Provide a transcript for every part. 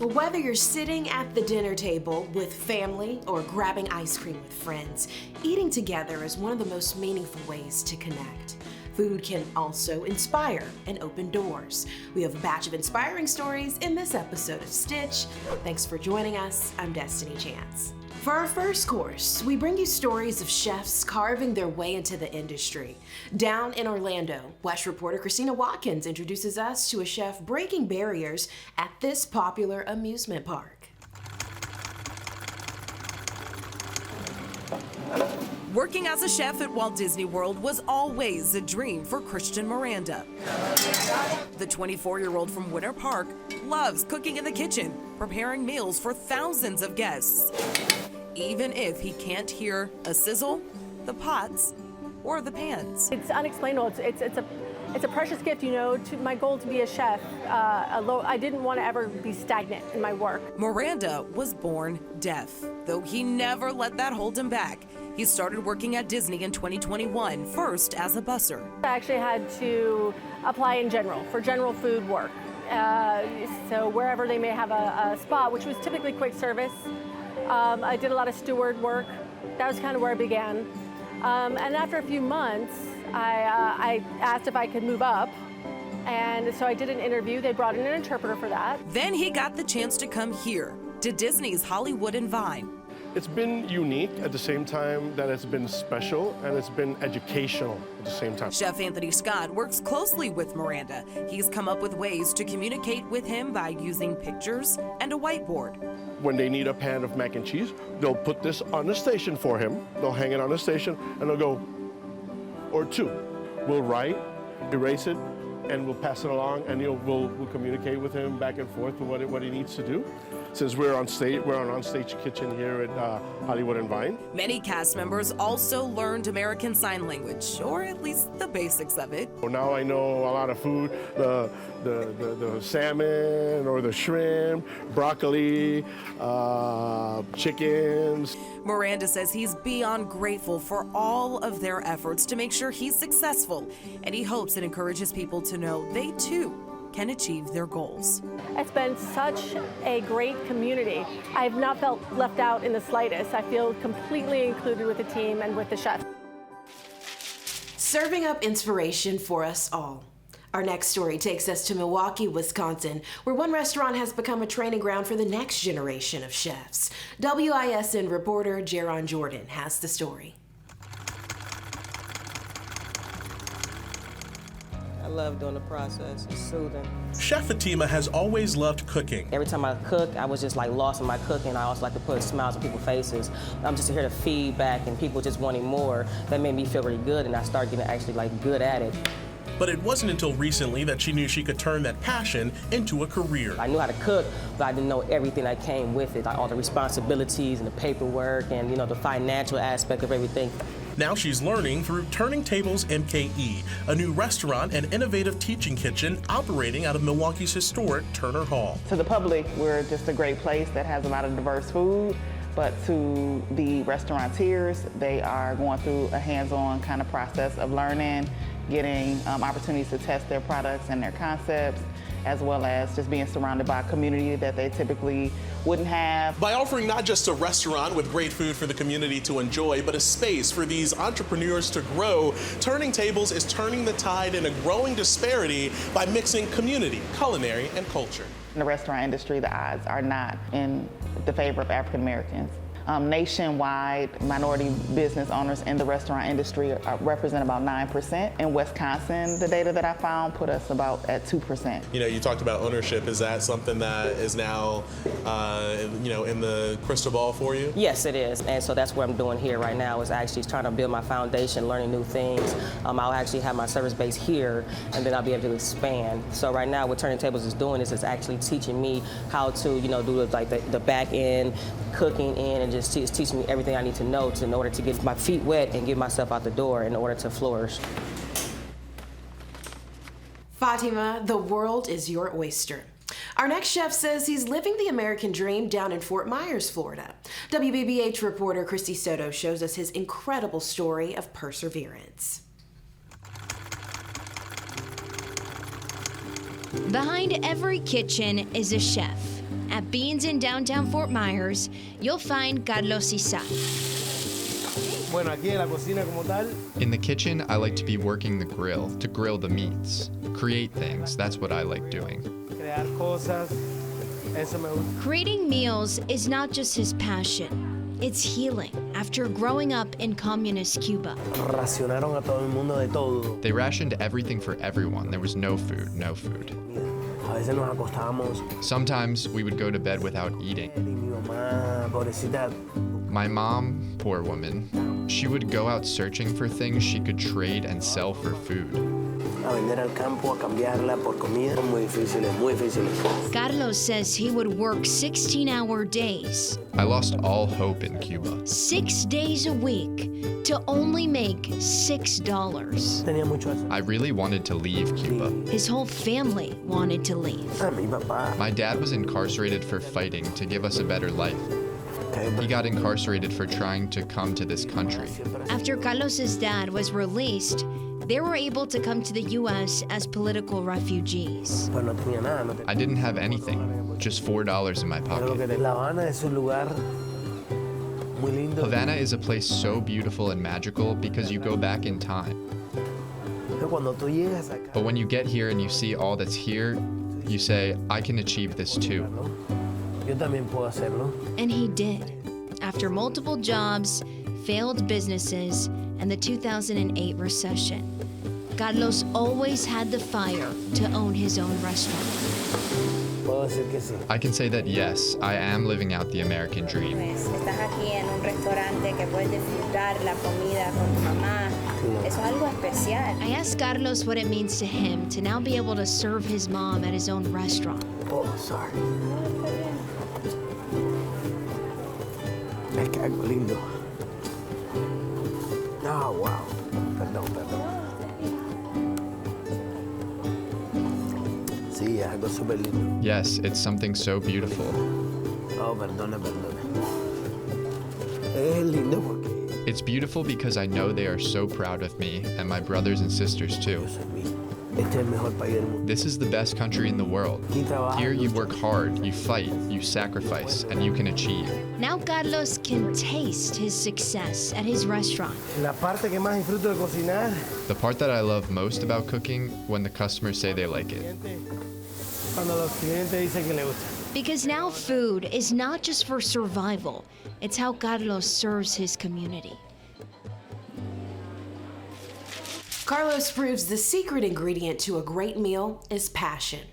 Whether you're sitting at the dinner table with family or grabbing ice cream with friends, eating together is one of the most meaningful ways to connect. Food can also inspire and open doors. We have a batch of inspiring stories in this episode of Stitch. Thanks for joining us. I'm Destiny Chance. For our first course, we bring you stories of chefs carving their way into the industry. Down in Orlando, WESH reporter Christina Watkins introduces us to a chef breaking barriers at this popular amusement park. Working as a chef at Walt Disney World was always a dream for Christian Miranda. The 24-year-old from Winter Park loves cooking in the kitchen, preparing meals for thousands of guests. Even if he can't hear a sizzle, the pots, or the pans. It's unexplainable. It's a precious gift, you know, to my goal to be a chef. I didn't want to ever be stagnant in my work. Miranda was born deaf, though he never let that hold him back. He started working at Disney in 2021, first as a busser. I actually had to apply in general for general food work. So wherever they may have a spot, which was typically quick service. I did a lot of steward work. That was kind of where I began. And after a few months, I asked if I could move up. And so I did an interview. They brought in an interpreter for that. Then he got the chance to come here to Disney's Hollywood and Vine. It's been unique at the same time that it's been special, and it's been educational at the same time. Chef Anthony Scott works closely with Miranda. He's come up with ways to communicate with him by using pictures and a whiteboard. When they need a pan of mac and cheese, they'll put this on the station for him. They'll hang it on the station, and they'll go, or two. We'll write, erase it, and we'll pass it along, and we'll communicate with him back and forth with what he needs to do. Since we're on stage, we're an on-stage kitchen here at Hollywood and Vine. Many cast members also learned American Sign Language, or at least the basics of it. Well, now I know a lot of food, the salmon or the shrimp, broccoli, chickens. Miranda says he's beyond grateful for all of their efforts to make sure he's successful, and he hopes it encourages people to know they too can achieve their goals. It's been such a great community. I have not felt left out in the slightest. I feel completely included with the team and with the chef. Serving up inspiration for us all. Our next story takes us to Milwaukee, Wisconsin, where one restaurant has become a training ground for the next generation of chefs. WISN reporter Jaron Jordan has the story. I love doing the process. It's soothing. Chef Fatima has always loved cooking. Every time I cook, I was just like lost in my cooking. I also like to put smiles on people's faces. I'm just here to feedback and people just wanting more. That made me feel really good, and I started getting actually like good at it. But it wasn't until recently that she knew she could turn that passion into a career. I knew how to cook, but I didn't know everything that came with it, like all the responsibilities and the paperwork and, you know, the financial aspect of everything. Now she's learning through Turning Tables MKE, a new restaurant and innovative teaching kitchen operating out of Milwaukee's historic Turner Hall. To the public, we're just a great place that has a lot of diverse food, but to the restaurateurs, they are going through a hands-on kind of process of learning, getting opportunities to test their products and their concepts, as well as just being surrounded by a community that they typically wouldn't have. By offering not just a restaurant with great food for the community to enjoy, but a space for these entrepreneurs to grow, Turning Tables is turning the tide in a growing disparity by mixing community, culinary, and culture. In the restaurant industry, the odds are not in the favor of African Americans. Nationwide, minority business owners in the restaurant industry represent about 9%. In Wisconsin, the data that I found put us about at 2%. You know, you talked about ownership. Is that something that is now, in the crystal ball for you? Yes, it is. And so that's what I'm doing here right now, is actually trying to build my foundation, learning new things. I'll actually have my service base here, and then I'll be able to expand. So right now, what Turning Tables is doing is it's actually teaching me how to, do the back end, cooking in, and just teaching me everything I need to know in order to get my feet wet and get myself out the door in order to flourish. Fatima, the world is your oyster. Our next chef says he's living the American dream down in Fort Myers, Florida. WBBH reporter Christy Soto shows us his incredible story of perseverance. Behind every kitchen is a chef. At Beans in downtown Fort Myers, you'll find Carlos Isa. In the kitchen, I like to be working the grill, to grill the meats, create things. That's what I like doing. Creating meals is not just his passion, it's healing after growing up in communist Cuba. They rationed everything for everyone. There was no food, no food. Sometimes we would go to bed without eating. My mom, poor woman, she would go out searching for things she could trade and sell for food. Carlos says he would work 16-hour days. I lost all hope in Cuba. 6 days a week to only make $6. I really wanted to leave Cuba. His whole family wanted to leave. My dad was incarcerated for fighting to give us a better life. He got incarcerated for trying to come to this country. After Carlos's dad was released, they were able to come to the U.S. as political refugees. I didn't have anything, just $4 in my pocket. Havana is a place so beautiful and magical because you go back in time. But when you get here and you see all that's here, you say, I can achieve this too. And he did. After multiple jobs, failed businesses, and the 2008 recession, Carlos always had the fire to own his own restaurant. I can say that yes, I am living out the American dream. I asked Carlos what it means to him to now be able to serve his mom at his own restaurant. Oh, sorry. Me cago lindo. Oh, wow. Perdón. Sí, es algo súper lindo. Yes, it's something so beautiful. Oh, perdone. Es lindo porque It's beautiful because I know they are so proud of me and my brothers and sisters too. este es el mejor país del mundo. This is the best country in the world. Here you work hard, you fight, you sacrifice, and you can achieve. Now Carlos can taste his success at his restaurant. La parte que más disfruto de cocinar. The part that I love most about cooking, when the customers say they like it. Cuando los clientes dicen que le gusta. Because now food is not just for survival, it's how Carlos serves his community. Carlos proves the secret ingredient to a great meal is passion.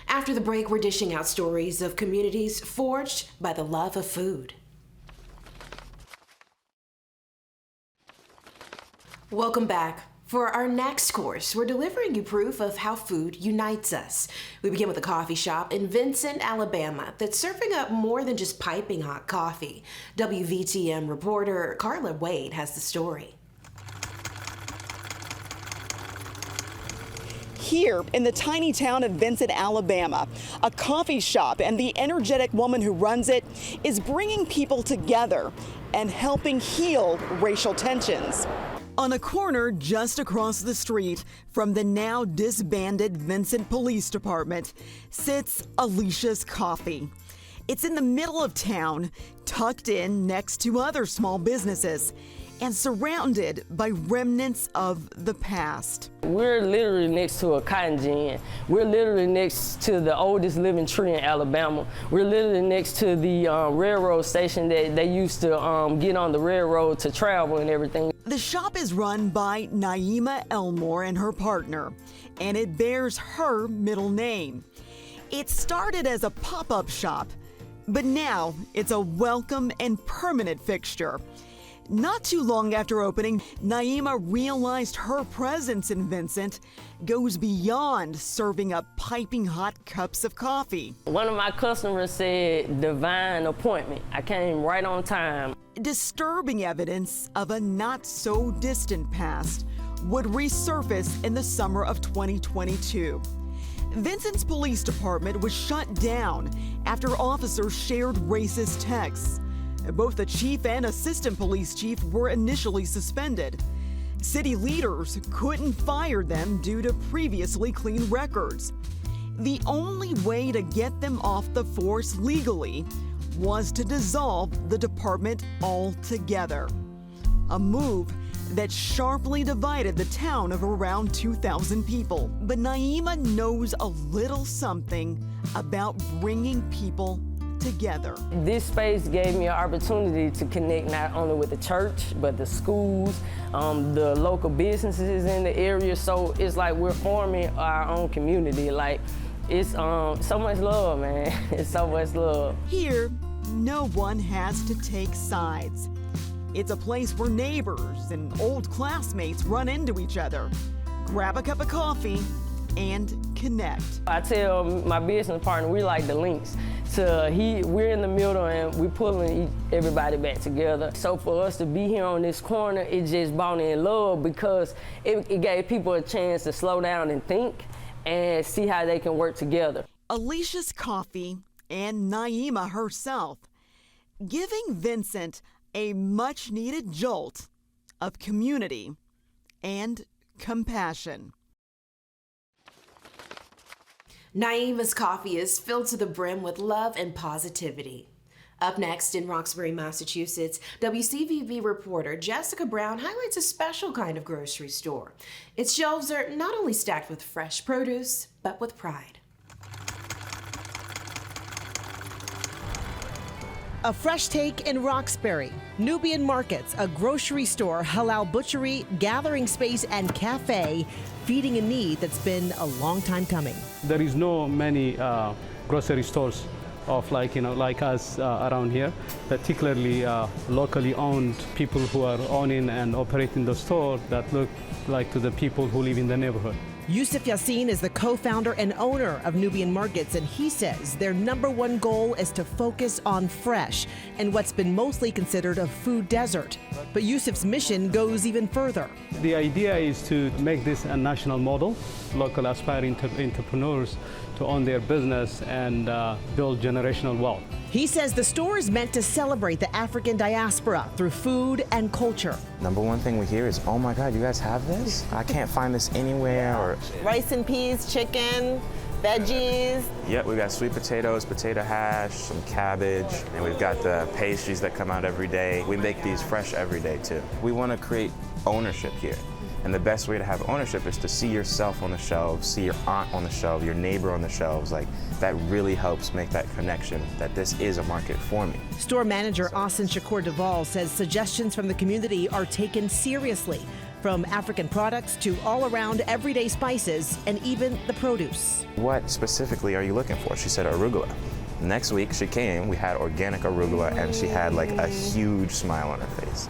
After the break, we're dishing out stories of communities forged by the love of food. Welcome back. For our next course, we're delivering you proof of how food unites us. We begin with a coffee shop in Vincent, Alabama that's serving up more than just piping hot coffee. WVTM reporter Carla Wade has the story. Here in the tiny town of Vincent, Alabama, a coffee shop and the energetic woman who runs it is bringing people together and helping heal racial tensions. On a corner just across the street from the now disbanded Vincent Police Department sits Alicia's Coffee. It's in the middle of town, tucked in next to other small businesses, and surrounded by remnants of the past. We're literally next to a cotton gin. We're literally next to the oldest living tree in Alabama. We're literally next to the railroad station that they used to get on the railroad to travel and everything. The shop is run by Naima Elmore and her partner, and it bears her middle name. It started as a pop-up shop, but now it's a welcome and permanent fixture. Not too long after opening, Naima realized her presence in Vincent goes beyond serving up piping hot cups of coffee. One of my customers said, divine appointment. I came right on time. Disturbing evidence of a not-so-distant past would resurface in the summer of 2022. Vincent's police department was shut down after officers shared racist texts. Both the chief and assistant police chief were initially suspended. City leaders couldn't fire them due to previously clean records. The only way to get them off the force legally was to dissolve the department altogether. A move that sharply divided the town of around 2,000 people. But Naima knows a little something about bringing people together. This space gave me an opportunity to connect not only with the church, but the schools, the local businesses in the area. So it's like we're forming our own community. Like, it's so much love, man. It's so much love. Here, no one has to take sides. It's a place where neighbors and old classmates run into each other, grab a cup of coffee, and connect. I tell my business partner, we like the links. We're in the middle and we're pulling everybody back together. So for us to be here on this corner, it just brought in love because it gave people a chance to slow down and think and see how they can work together. Alicia's Coffee and Naima herself, giving Vincent a much-needed jolt of community and compassion. Naima's Coffee is filled to the brim with love and positivity. Up next in Roxbury, Massachusetts, WCVB reporter Jessica Brown highlights a special kind of grocery store. Its shelves are not only stacked with fresh produce, but with pride. A fresh take in Roxbury. Nubian Markets, a grocery store, halal butchery, gathering space, and cafe, feeding a need that's been a long time coming. There is no many grocery stores of like us around here, particularly locally owned people who are owning and operating the store that look like to the people who live in the neighborhood. Yusuf Yassin is the co-founder and owner of Nubian Markets, and he says their #1 goal is to focus on fresh and what's been mostly considered a food desert. But Yusuf's mission goes even further. The idea is to make this a national model, local aspiring entrepreneurs to own their business and build generational wealth. He says the store is meant to celebrate the African diaspora through food and culture. #1 thing we hear is, oh my God, you guys have this? I can't find this anywhere. Or rice and peas, chicken, veggies. Yeah, we got sweet potatoes, potato hash, some cabbage, and we've got the pastries that come out every day. We make these fresh every day too. We want to create ownership here. And the best way to have ownership is to see yourself on the shelves, see your aunt on the shelf, your neighbor on the shelves. Like, that really helps make that connection that this is a market for me. Store manager Asin Shakur Duvall says suggestions from the community are taken seriously, from African products to all-around everyday spices and even the produce. What specifically are you looking for? She said arugula. Next week she came, we had organic arugula, and she had like a huge smile on her face.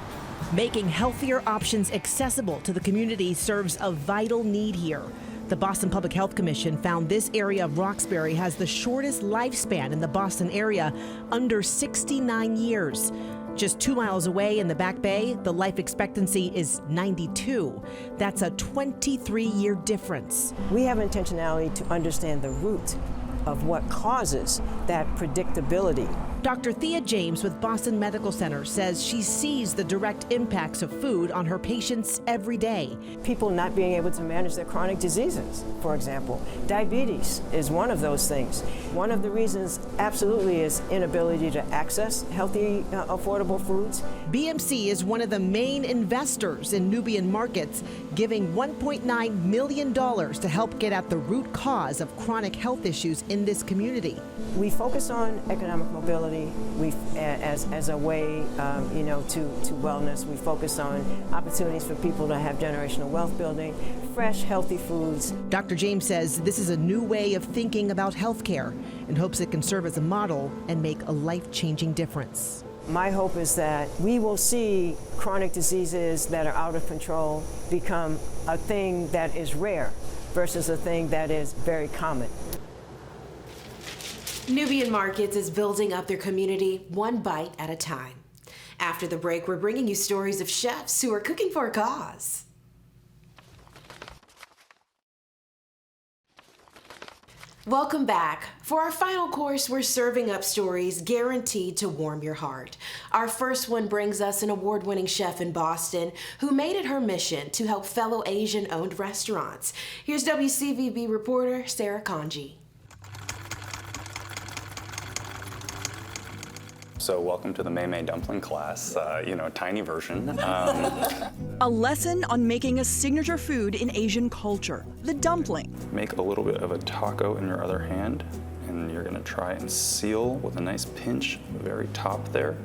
Making healthier options accessible to the community serves a vital need here. The Boston Public Health Commission found this area of Roxbury has the shortest lifespan in the Boston area, under 69 years. Just 2 miles away in the Back Bay, the life expectancy is 92. That's a 23-year difference. We have intentionality to understand the root of what causes that predictability. Dr. Thea James with Boston Medical Center says she sees the direct impacts of food on her patients every day. People not being able to manage their chronic diseases, for example. Diabetes is one of those things. One of the reasons absolutely is inability to access healthy, affordable foods. BMC is one of the main investors in Nubian Markets, giving $1.9 million to help get at the root cause of chronic health issues in this community. We focus on economic mobility. As a way, to wellness. We focus on opportunities for people to have generational wealth building, fresh, healthy foods. Dr. James says this is a new way of thinking about healthcare and hopes it can serve as a model and make a life-changing difference. My hope is that we will see chronic diseases that are out of control become a thing that is rare versus a thing that is very common. Nubian Markets is building up their community one bite at a time. After the break, we're bringing you stories of chefs who are cooking for a cause. Welcome back. For our final course, we're serving up stories guaranteed to warm your heart. Our first one brings us an award-winning chef in Boston who made it her mission to help fellow Asian-owned restaurants. Here's WCVB reporter Sarah Kanji. So welcome to the Mei Mei dumpling class, tiny version. A lesson on making a signature food in Asian culture, the dumpling. Make a little bit of a taco in your other hand, and you're gonna try and seal with a nice pinch at the very top there.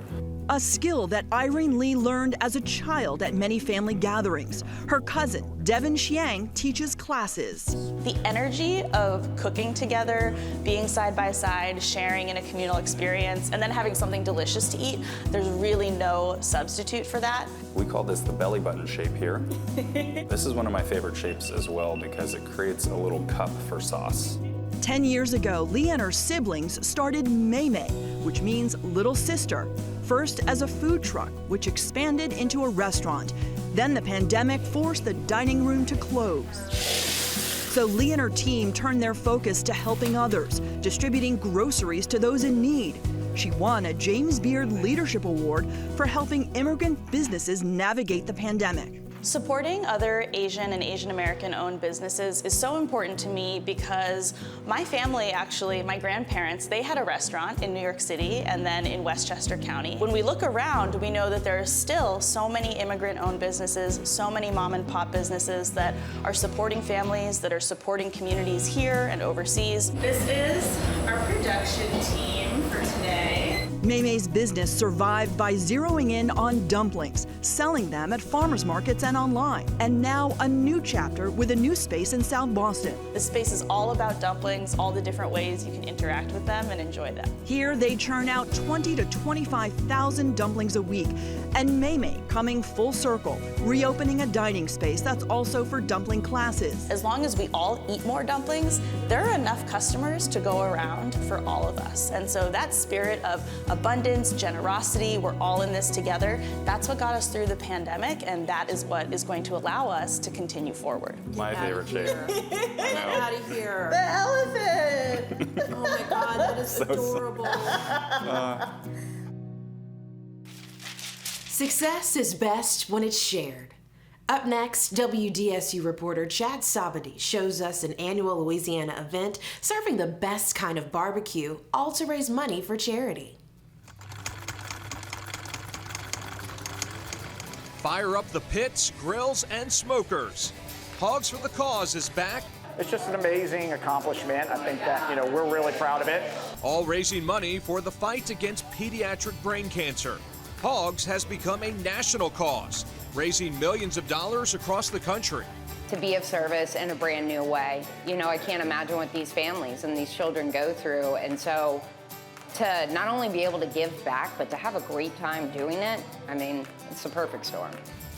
A skill that Irene Lee learned as a child at many family gatherings. Her cousin, Devin Xiang, teaches classes. The energy of cooking together, being side by side, sharing in a communal experience, and then having something delicious to eat, there's really no substitute for that. We call this the belly button shape here. This is one of my favorite shapes as well because it creates a little cup for sauce. 10 years ago, Lee and her siblings started Mei Mei, which means little sister. First as a food truck, which expanded into a restaurant. Then the pandemic forced the dining room to close. So Lee and her team turned their focus to helping others, distributing groceries to those in need. She won a James Beard Leadership Award for helping immigrant businesses navigate the pandemic. Supporting other Asian and Asian American owned businesses is so important to me because my family, actually, my grandparents, they had a restaurant in New York City and then in Westchester County. When we look around, we know that there are still so many immigrant owned businesses, so many mom and pop businesses that are supporting families, that are supporting communities here and overseas. This is our production team for today. Mei Mei's business survived by zeroing in on dumplings, selling them at farmers markets and online. And now a new chapter with a new space in South Boston. This space is all about dumplings, all the different ways you can interact with them and enjoy them. Here they churn out 20 to 25,000 dumplings a week. And Mei Mei coming full circle, reopening a dining space that's also for dumpling classes. As long as we all eat more dumplings, there are enough customers to go around for all of us. And so that spirit of abundance, generosity, we're all in this together, that's what got us through the pandemic, and that is what is going to allow us to continue forward. My favorite shape. Get out of here. The elephant! Oh my God, that is So adorable. Success is best when it's shared. Up next, WDSU reporter Chad Sabadi shows us an annual Louisiana event serving the best kind of barbecue, all to raise money for charity. Fire up the pits, grills, and smokers. Hogs for the Cause is back. It's just an amazing accomplishment. I think that, we're really proud of it. All raising money for the fight against pediatric brain cancer. Hogs has become a national cause, raising millions of dollars across the country. To be of service in a brand new way. I can't imagine what these families and these children go through. And so to not only be able to give back, but to have a great time doing it, it's the perfect storm.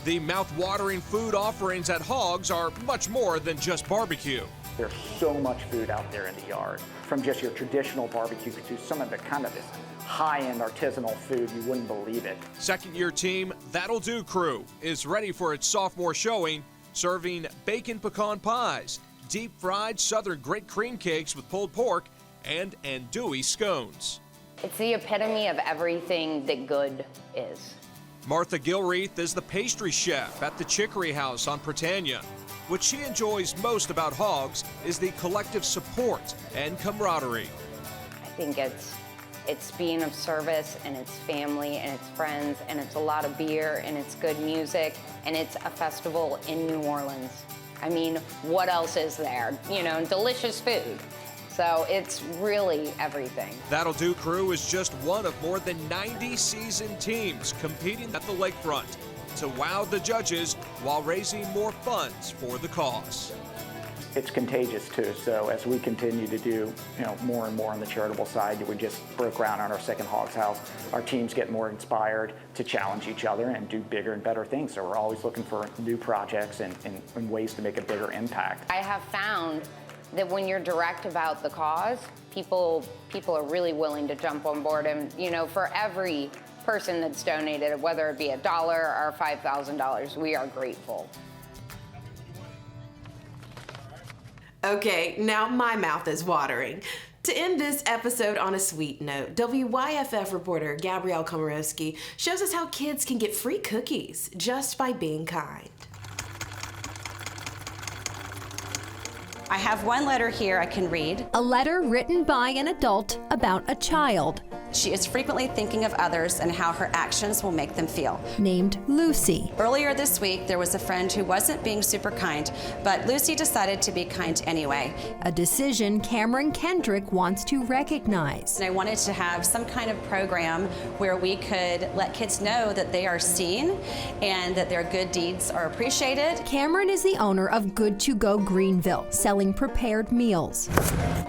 The mouth-watering food offerings at Hogs are much more than just barbecue. There's so much food out there in the yard, from just your traditional barbecue to some of the kind of this high-end artisanal food, you wouldn't believe it. Second-year team That'll Do Crew is ready for its sophomore showing, serving bacon pecan pies, deep-fried southern great cream cakes with pulled pork, and andouille scones. It's the epitome of everything that good is. Martha Gilreath is the pastry chef at the Chicory House on Prytania. What she enjoys most about Hogs is the collective support and camaraderie. I think it's being of service, and it's family, and it's friends, and it's a lot of beer, and it's good music, and it's a festival in New Orleans. What else is there? Delicious food. So it's really everything. That'll Do Crew is just one of more than 90 seasoned teams competing at the lakefront to wow the judges while raising more funds for the cause. It's contagious too, so as we continue to do more and more on the charitable side, we just broke ground on our second Hogs House. Our teams get more inspired to challenge each other and do bigger and better things, so we're always looking for new projects and ways to make a bigger impact. I have found that when you're direct about the cause, people are really willing to jump on board. And for every person that's donated, whether it be $1 or $5,000, we are grateful. Okay, now my mouth is watering. To end this episode on a sweet note, WYFF reporter Gabrielle Komorowski shows us how kids can get free cookies just by being kind. I have one letter here I can read. A letter written by an adult about a child. She is frequently thinking of others and how her actions will make them feel. Named Lucy. Earlier this week, there was a friend who wasn't being super kind, but Lucy decided to be kind anyway. A decision Cameron Kendrick wants to recognize. And I wanted to have some kind of program where we could let kids know that they are seen and that their good deeds are appreciated. Cameron is the owner of Good to Go Greenville, selling prepared meals.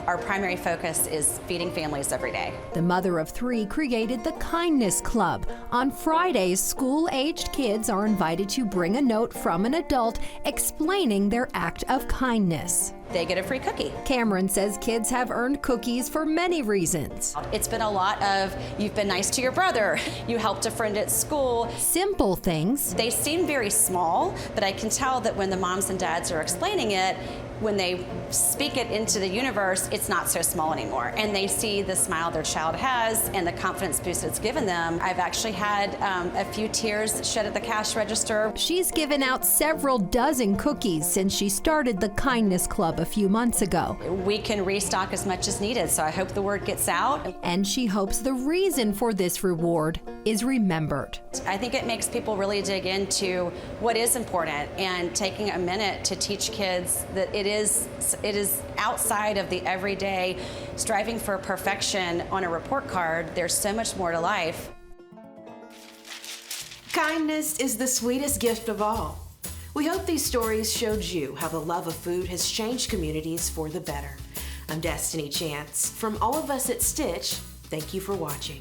Our primary focus is feeding families every day. The mother of 3 created the Kindness Club. On Fridays, school-aged kids are invited to bring a note from an adult explaining their act of kindness. They get a free cookie. Cameron says kids have earned cookies for many reasons. It's been a lot of, you've been nice to your brother, you helped a friend at school. Simple things. They seem very small, but I can tell that when the moms and dads are explaining it, when they speak it into the universe, it's not so small anymore. And they see the smile their child has and the confidence boost it's given them. I've actually had a few tears shed at the cash register. She's given out several dozen cookies since she started the Kindness Club a few months ago. We can restock as much as needed, so I hope the word gets out. And she hopes the reason for this reward is remembered. I think it makes people really dig into what is important and taking a minute to teach kids that it is outside of the everyday striving for perfection on a report card. There's so much more to life. Kindness is the sweetest gift of all. We hope these stories showed you how the love of food has changed communities for the better. I'm Destiny Chance. From all of us at Stitch, thank you for watching.